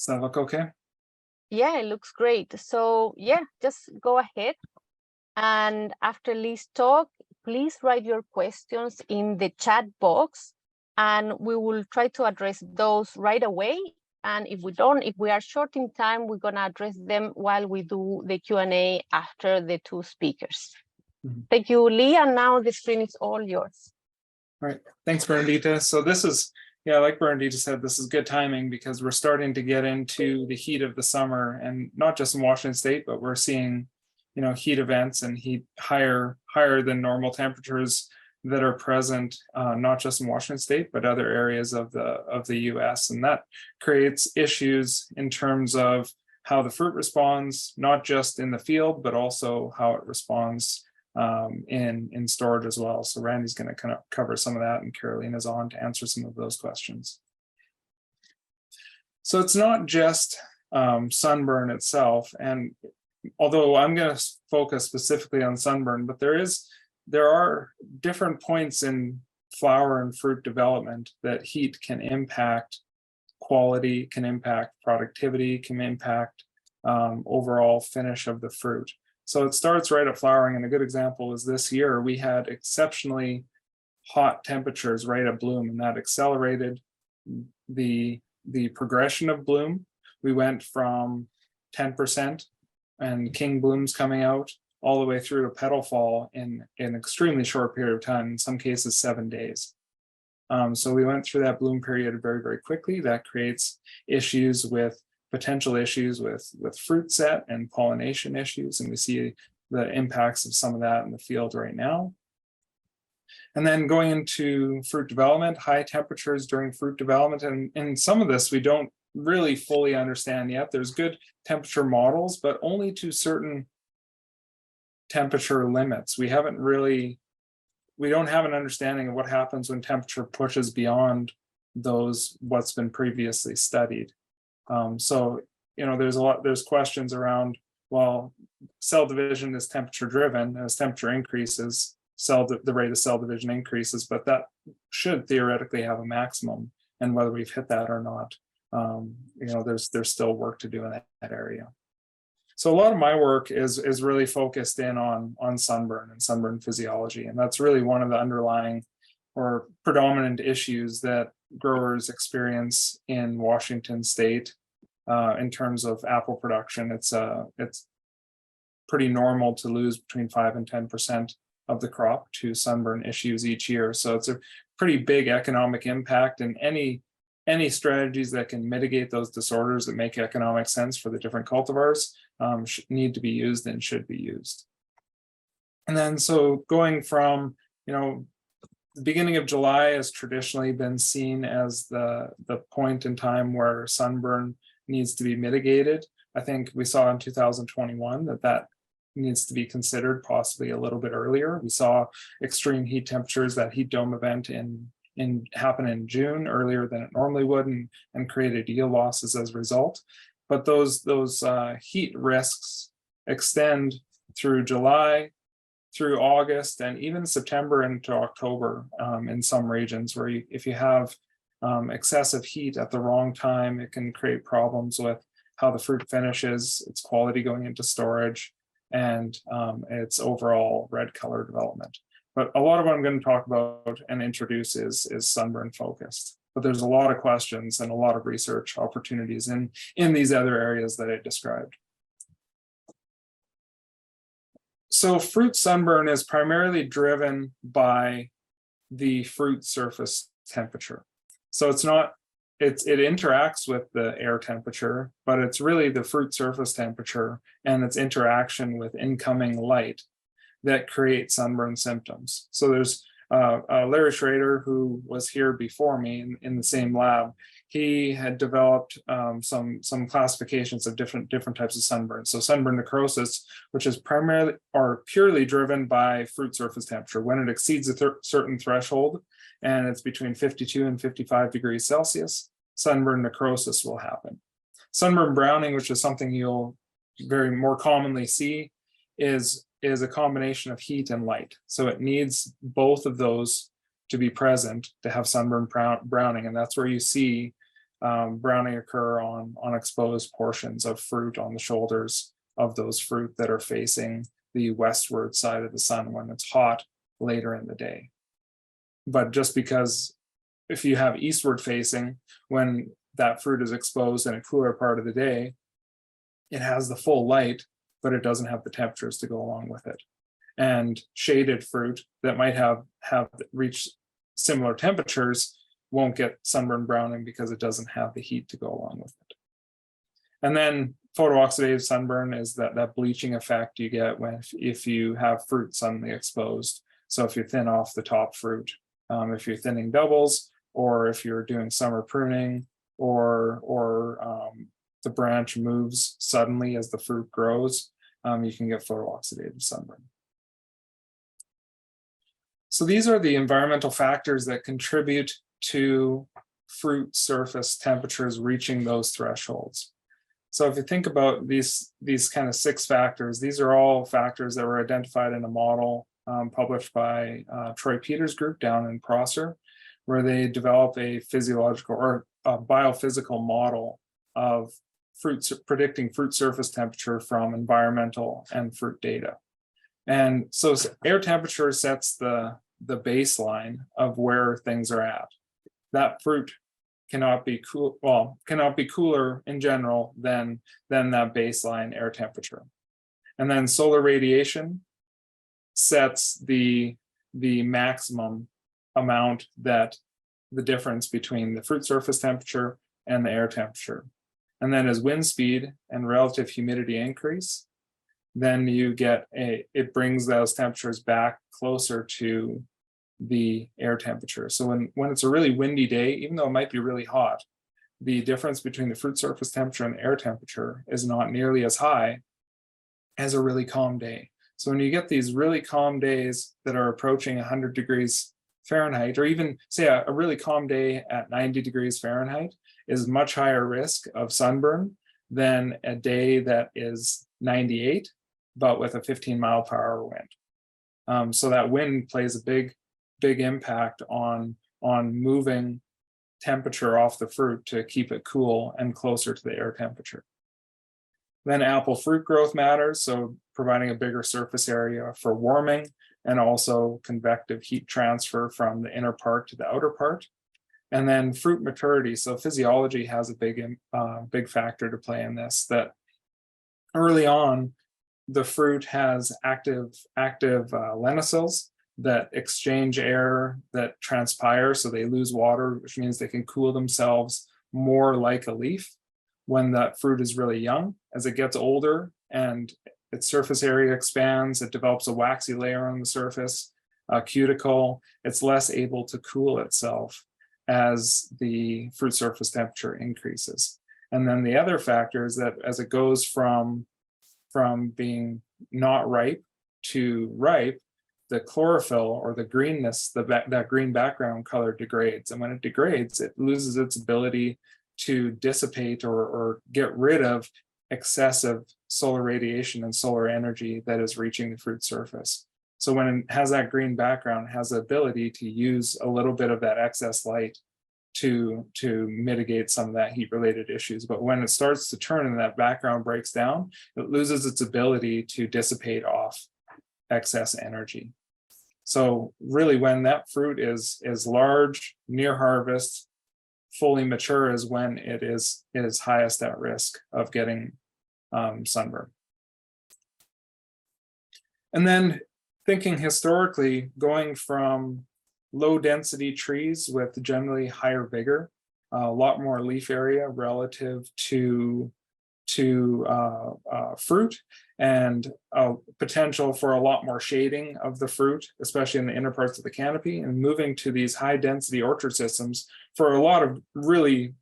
Does that look okay? Yeah, it looks great. So yeah, just go ahead. And after Lee's talk, please write your questions in the chat box and we will try to address those right away. And if we are short in time, we're gonna address them while we do the Q&A after the two speakers. Thank you, Lee, and now the screen is all yours. All right, thanks, Bernadita. So this is, yeah, like Bernadita said, this is good timing because we're starting to get into the heat of the summer, and not just in Washington State, but we're seeing, heat events and heat higher than normal temperatures that are present, not just in Washington State, but other areas of the U.S. And that creates issues in terms of how the fruit responds, not just in the field, but also how it responds in storage as well. So Randy's going to kind of cover some of that, and Caroline is on to answer some of those questions. So it's not just sunburn itself, and although I'm going to focus specifically on sunburn, but there are different points in flower and fruit development that heat can impact quality, can impact productivity, can impact overall finish of the fruit. So it starts right at flowering, and a good example is this year we had exceptionally hot temperatures right at bloom, and that accelerated the progression of bloom. We went from 10% and king blooms coming out all the way through to petal fall in an extremely short period of time, in some cases 7 days. So we went through that bloom period very, very quickly. That creates potential issues with fruit set and pollination issues, and we see the impacts of some of that in the field right now. And then going into fruit development, high temperatures during fruit development, and some of this we don't really fully understand yet. There's good temperature models, but only to certain temperature limits. We don't have an understanding of what happens when temperature pushes beyond what's been previously studied. So, there's questions around, well, cell division is temperature driven. As temperature increases, the rate of cell division increases, but that should theoretically have a maximum, and whether we've hit that or not, there's still work to do in that area. So a lot of my work is really focused in on sunburn and sunburn physiology, and that's really one of the underlying or predominant issues that growers experience in Washington State in terms of apple production. It's pretty normal to lose between 5 and 10% of the crop to sunburn issues each year. So it's a pretty big economic impact, and any strategies that can mitigate those disorders that make economic sense for the different cultivars need to be used and should be used. And then so going from, the beginning of July has traditionally been seen as the point in time where sunburn needs to be mitigated. I think we saw in 2021 that needs to be considered possibly a little bit earlier. We saw extreme heat temperatures, that heat dome event happen in June earlier than it normally would, and created yield losses as a result. But those heat risks extend through July, through August, and even September into October in some regions, where if you have excessive heat at the wrong time, it can create problems with how the fruit finishes, its quality going into storage, and its overall red color development. But a lot of what I'm going to talk about and introduce is sunburn focused. But there's a lot of questions and a lot of research opportunities in these other areas that I described. So fruit sunburn is primarily driven by the fruit surface temperature. So it interacts with the air temperature, but it's really the fruit surface temperature and its interaction with incoming light that create sunburn symptoms. So there's Larry Schrader, who was here before me in the same lab. He had developed some classifications of different types of sunburn. So sunburn necrosis, which is primarily or purely driven by fruit surface temperature. When it exceeds a certain threshold, and it's between 52 and 55 degrees Celsius, sunburn necrosis will happen. Sunburn browning, which is something you'll very more commonly see, is a combination of heat and light. So it needs both of those to be present to have sunburn browning, and that's where you see browning occur on exposed portions of fruit on the shoulders of those fruit that are facing the westward side of the sun when it's hot later in the day. But just because if you have eastward facing, when that fruit is exposed in a cooler part of the day, it has the full light, but it doesn't have the temperatures to go along with it. And shaded fruit that might have reached similar temperatures won't get sunburn browning because it doesn't have the heat to go along with it. And then photooxidative sunburn is that bleaching effect you get if you have fruit suddenly exposed. So if you thin off the top fruit, if you're thinning doubles, or if you're doing summer pruning, or the branch moves suddenly as the fruit grows, you can get photooxidative sunburn. So these are the environmental factors that contribute to fruit surface temperatures reaching those thresholds. So if you think about these kind of 6 factors, these are all factors that were identified in a model published by Troy Peters' group down in Prosser, where they develop a physiological or a biophysical model of predicting fruit surface temperature from environmental and fruit data. And so air temperature sets the baseline of where things are at. That fruit cannot be cooler in general than that baseline air temperature. And then solar radiation sets the maximum amount that the difference between the fruit surface temperature and the air temperature. And then as wind speed and relative humidity increase, then you get it brings those temperatures back closer to the air temperature. So when it's a really windy day, even though it might be really hot, the difference between the fruit surface temperature and air temperature is not nearly as high as a really calm day. So when you get these really calm days that are approaching 100 degrees Fahrenheit, or even say a really calm day at 90 degrees Fahrenheit is much higher risk of sunburn than a day that is 98, but with a 15-mile-per-hour wind. So that wind plays a big impact on moving temperature off the fruit to keep it cool and closer to the air temperature. Then apple fruit growth matters, so providing a bigger surface area for warming and also convective heat transfer from the inner part to the outer part. And then fruit maturity, so physiology has a big factor to play in this, that early on, the fruit has active lenticels that exchange air, that transpire, so they lose water, which means they can cool themselves more like a leaf when that fruit is really young. As it gets older and its surface area expands, it develops a waxy layer on the surface, a cuticle, it's less able to cool itself as the fruit surface temperature increases. And then the other factor is that as it goes from being not ripe to ripe, the chlorophyll or the greenness, that green background color degrades. And when it degrades, it loses its ability to dissipate or get rid of excessive solar radiation and solar energy that is reaching the fruit surface. So when it has that green background, it has the ability to use a little bit of that excess light to mitigate some of that heat-related issues. But when it starts to turn and that background breaks down, it loses its ability to dissipate off excess energy. So really, when that fruit is large, near harvest, fully mature is when it is highest at risk of getting sunburn. And then thinking historically, going from low density trees with generally higher vigor, a lot more leaf area relative to fruit, and potential for a lot more shading of the fruit, especially in the inner parts of the canopy, and moving to these high density orchard systems for a lot of really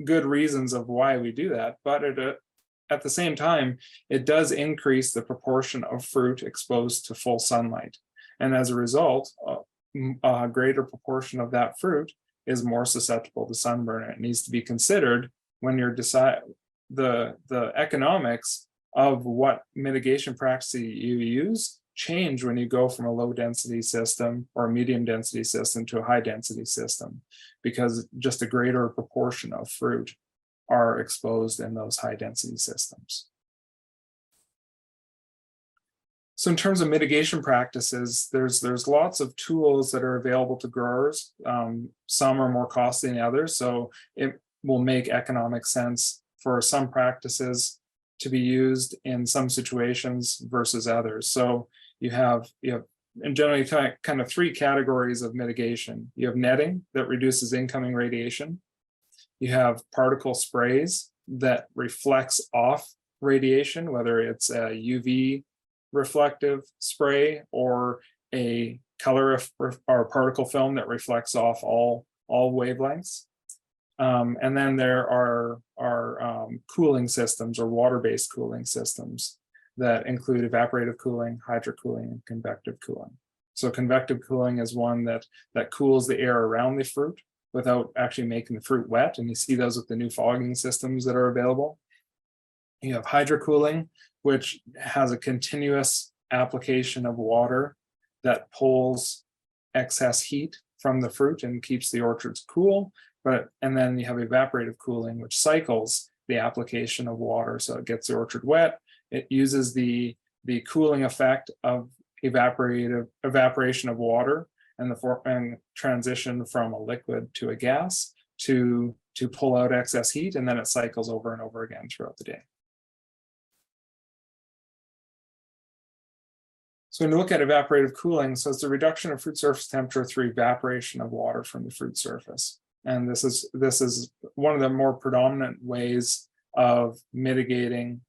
good reasons of why we do that. But at the same time, it does increase the proportion of fruit exposed to full sunlight. And as a result, a greater proportion of that fruit is more susceptible to sunburn. It needs to be considered when you're deciding the economics of what mitigation practice you use change when you go from a low density system or a medium density system to a high density system, because just a greater proportion of fruit are exposed in those high density systems. So in terms of mitigation practices, there's lots of tools that are available to growers. Some are more costly than others, so it will make economic sense for some practices to be used in some situations versus others. So you have and generally kind of three categories of mitigation. You have netting that reduces incoming radiation. You have particle sprays that reflects off radiation, whether it's a UV reflective spray or a color or particle film that reflects off all wavelengths. And then there are cooling systems or water-based cooling systems that include evaporative cooling, hydrocooling, and convective cooling. So convective cooling is one that cools the air around the fruit without actually making the fruit wet. And you see those with the new fogging systems that are available. You have hydrocooling, which has a continuous application of water that pulls excess heat from the fruit and keeps the orchards cool. And then you have evaporative cooling, which cycles the application of water. So it gets the orchard wet. It uses the cooling effect of evaporation of water and transition from a liquid to a gas to pull out excess heat, and then it cycles over and over again throughout the day. So when you look at evaporative cooling, so it's a reduction of fruit surface temperature through evaporation of water from the fruit surface. And this is one of the more predominant ways of mitigating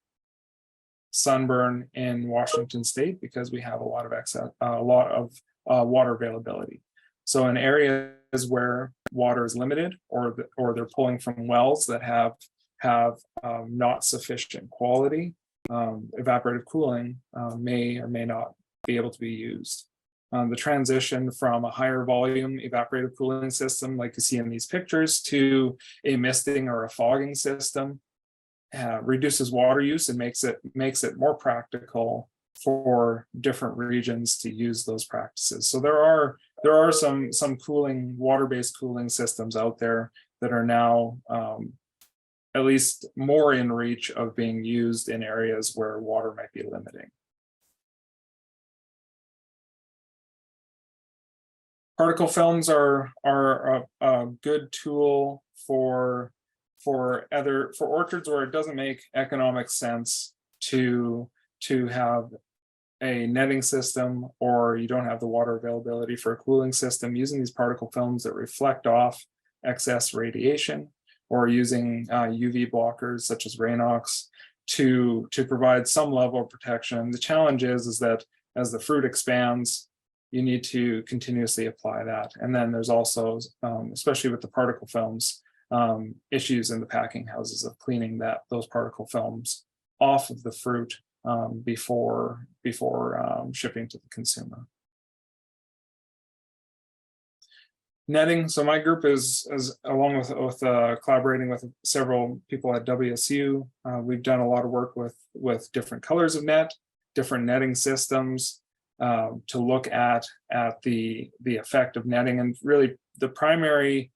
sunburn in Washington State, because we have a lot of water availability. So in areas where water is limited, or they're pulling from wells that have not sufficient quality, evaporative cooling may or may not be able to be used. The transition from a higher volume evaporative cooling system, like you see in these pictures, to a misting or a fogging system reduces water use and makes it more practical for different regions to use those practices. So there are some cooling, water-based cooling systems out there that are now at least more in reach of being used in areas where water might be limiting. Particle films are a good tool for orchards where it doesn't make economic sense to have a netting system, or you don't have the water availability for a cooling system. Using these particle films that reflect off excess radiation, or using UV blockers such as Rainox to provide some level of protection. The challenge is that as the fruit expands, you need to continuously apply that. And then there's also, especially with the particle films, issues in the packing houses of cleaning those particle films off of the fruit before shipping to the consumer. Netting. So my group is along with collaborating with several people at WSU. We've done a lot of work with different colors of net, different netting systems, to look at the effect of netting. And really the primary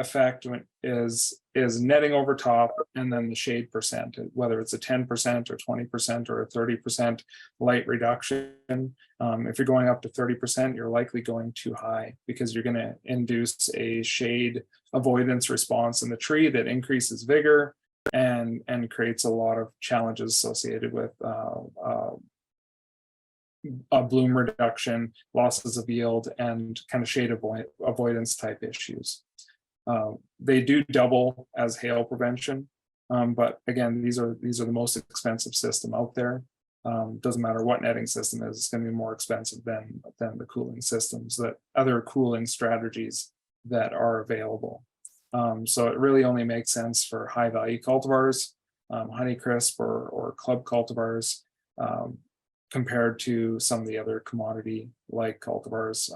effect is netting over top, and then the shade percent, whether it's a 10% or 20% or a 30% light reduction. If you're going up to 30%, you're likely going too high, because you're going to induce a shade avoidance response in the tree that increases vigor and creates a lot of challenges associated with a bloom reduction, losses of yield, and kind of shade avoidance type issues. They do double as hail prevention, but again, these are the most expensive system out there. Doesn't matter what netting system is, it's going to be more expensive than the cooling systems, that other cooling strategies that are available. So it really only makes sense for high value cultivars, Honeycrisp or club cultivars, compared to some of the other commodity like cultivars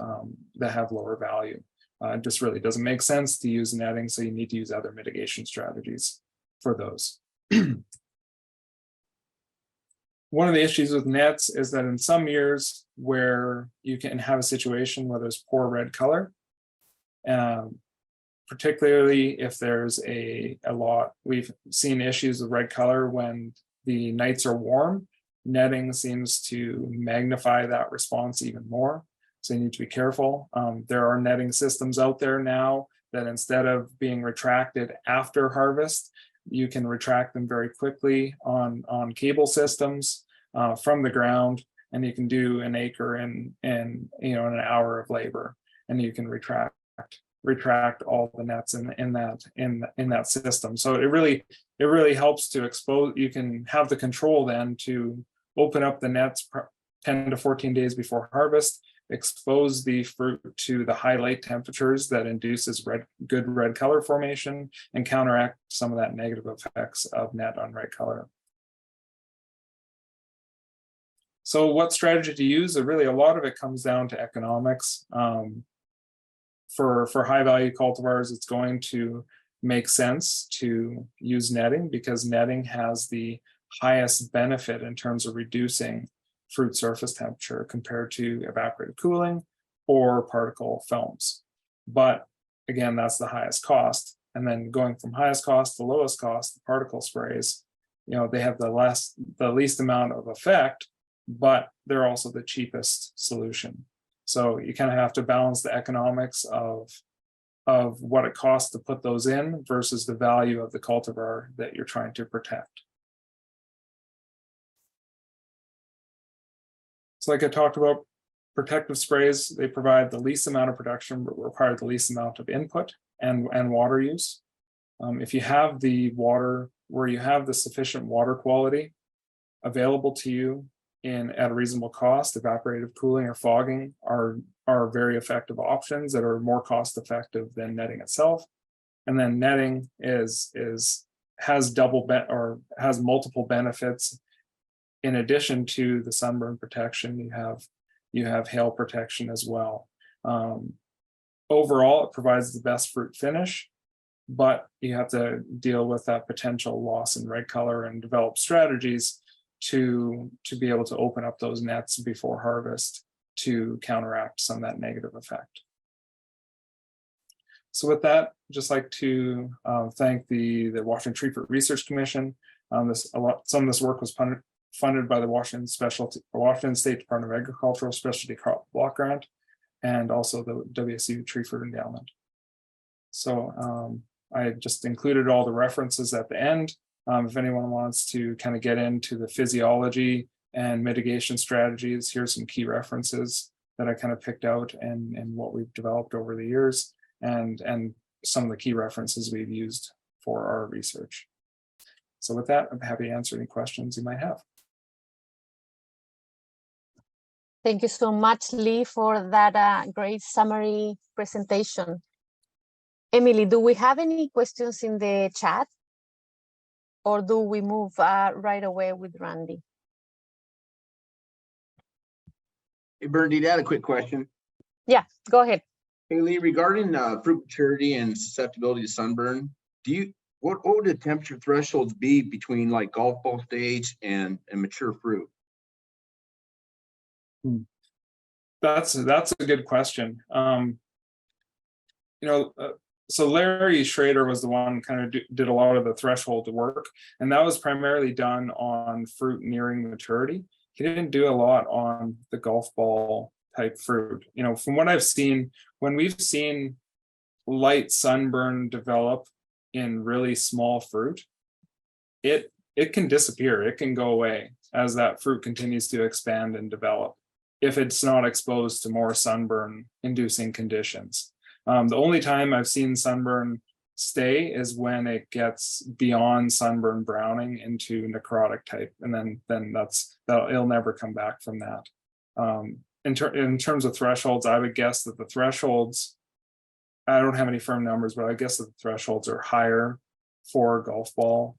that have lower value. It just really doesn't make sense to use netting, so you need to use other mitigation strategies for those. one of the issues with nets is that in some years where you can have a situation where there's poor red color, particularly if there's a lot, we've seen issues with red color when the nights are warm, netting seems to magnify that response even more. So you need to be careful. There are netting systems out there now that instead of being retracted after harvest, you can retract them very quickly on cable systems from the ground, and you can do an acre in an hour of labor, and you can retract all the nets in that system. So it really helps to expose. You can have the control then to open up the nets 10 to 14 days before harvest, expose the fruit to the high light temperatures that induces good red color formation, and counteract some of that negative effects of net on red color. So what strategy to use? Really, a lot of it comes down to economics. For high value cultivars, it's going to make sense to use netting because netting has the highest benefit in terms of reducing fruit surface temperature compared to evaporative cooling or particle films. But again, that's the highest cost. And then going from highest cost to lowest cost, the particle sprays, they have the least amount of effect, but they're also the cheapest solution. So you kind of have to balance the economics of what it costs to put those in versus the value of the cultivar that you're trying to protect. So like I talked about, protective sprays, they provide the least amount of protection, but require the least amount of input and water use. If you have the water, where you have the sufficient water quality available to you at a reasonable cost, evaporative cooling or fogging are very effective options that are more cost effective than netting itself. And then netting has multiple benefits. In addition to the sunburn protection, you have hail protection as well. Overall, it provides the best fruit finish, but you have to deal with that potential loss in red color and develop strategies to be able to open up those nets before harvest to counteract some of that negative effect. So with that, I'd just like to thank the Washington Tree Fruit Research Commission. Some of this work was funded by the Washington State Department of Agricultural Specialty Crop Block Grant, and also the WSU Tree Fruit Endowment. So I just included all the references at the end. If anyone wants to kind of get into the physiology and mitigation strategies, here's some key references that I kind of picked out and what we've developed over the years, and some of the key references we've used for our research. So with that, I'm happy to answer any questions you might have. Thank you so much, Lee, for that great summary presentation. Emily, do we have any questions in the chat? Or do we move right away with Randy? Hey, Bernadette, I had a quick question. Yeah, go ahead. Hey, Lee, regarding fruit maturity and susceptibility to sunburn, what would the temperature thresholds be between like golf ball stage and mature fruit? That's a good question. So Larry Schrader was the one kind of did a lot of the threshold work, and that was primarily done on fruit nearing maturity. He didn't do a lot on the golf ball type fruit. From what I've seen, when we've seen light sunburn develop in really small fruit, it can disappear. It can go away as that fruit continues to expand and develop if it's not exposed to more sunburn inducing conditions. The only time I've seen sunburn stay is when it gets beyond sunburn browning into necrotic type, and then it'll never come back from that. In terms of thresholds, I would guess that the thresholds, I don't have any firm numbers, but I guess that the thresholds are higher for golf ball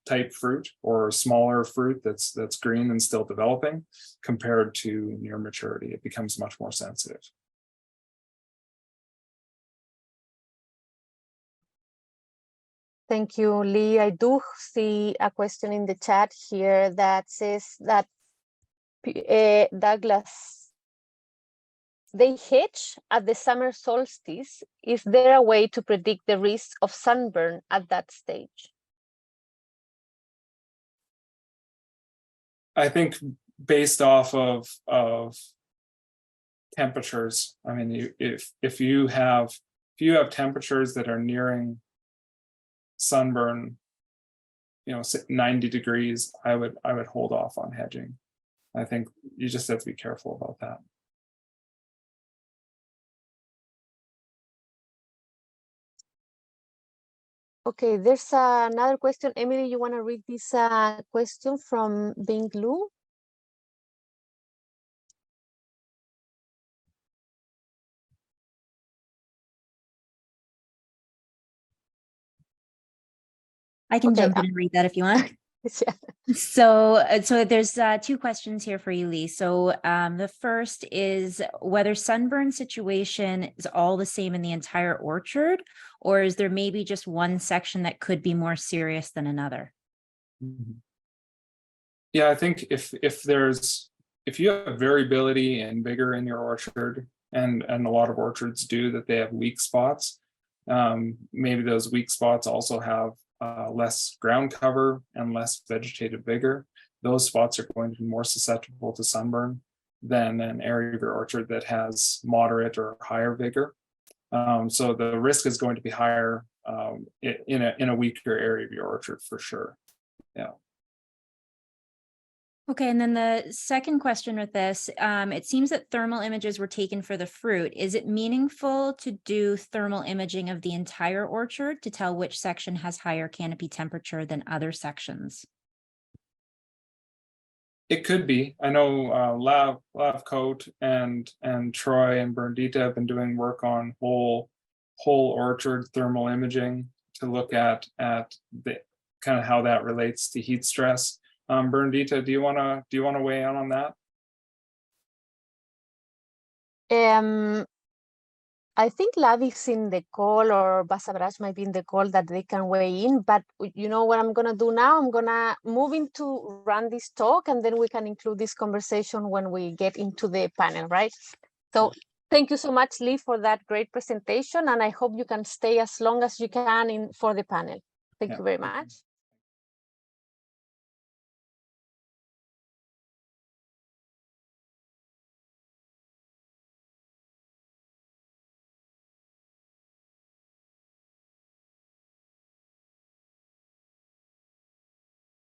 type fruit or smaller fruit that's green and still developing compared to near maturity. It becomes much more sensitive. Thank you, Lee. I do see a question in the chat here that says that Douglas, they hitch at the summer solstice. Is there a way to predict the risk of sunburn at that stage? I think based off of temperatures. I mean, if you have temperatures that are nearing sunburn, 90 degrees, I would hold off on hedging. I think you just have to be careful about that. Okay, there's another question. Emily, you want to read this question from Bing Lu? I can Okay, jump in and read that if you want. Yeah. So there's two questions here for you, Lee. So the first is whether sunburn situation is all the same in the entire orchard, or is there maybe just one section that could be more serious than another? Yeah, I think if you have variability and vigor in your orchard, and a lot of orchards do, that they have weak spots, maybe those weak spots also have less ground cover and less vegetative vigor. Those spots are going to be more susceptible to sunburn than an area of your orchard that has moderate or higher vigor. So the risk is going to be higher in a weaker area of your orchard for sure. Yeah. Okay, and then the second question with this, it seems that thermal images were taken for the fruit. Is it meaningful to do thermal imaging of the entire orchard to tell which section has higher canopy temperature than other sections? It could be. I know Lav Coat and Troy and Bernadita have been doing work on whole orchard thermal imaging to look at the kind of how that relates to heat stress. Bernadita, do you wanna weigh in on that? I think Lav is in the call, or Basabraj might be in the call, that they can weigh in. But you know what I'm gonna do now? I'm gonna move into run this talk, and then we can include this conversation when we get into the panel, right? So thank you so much, Lee, for that great presentation, and I hope you can stay as long as you can for the panel. Thank you very much.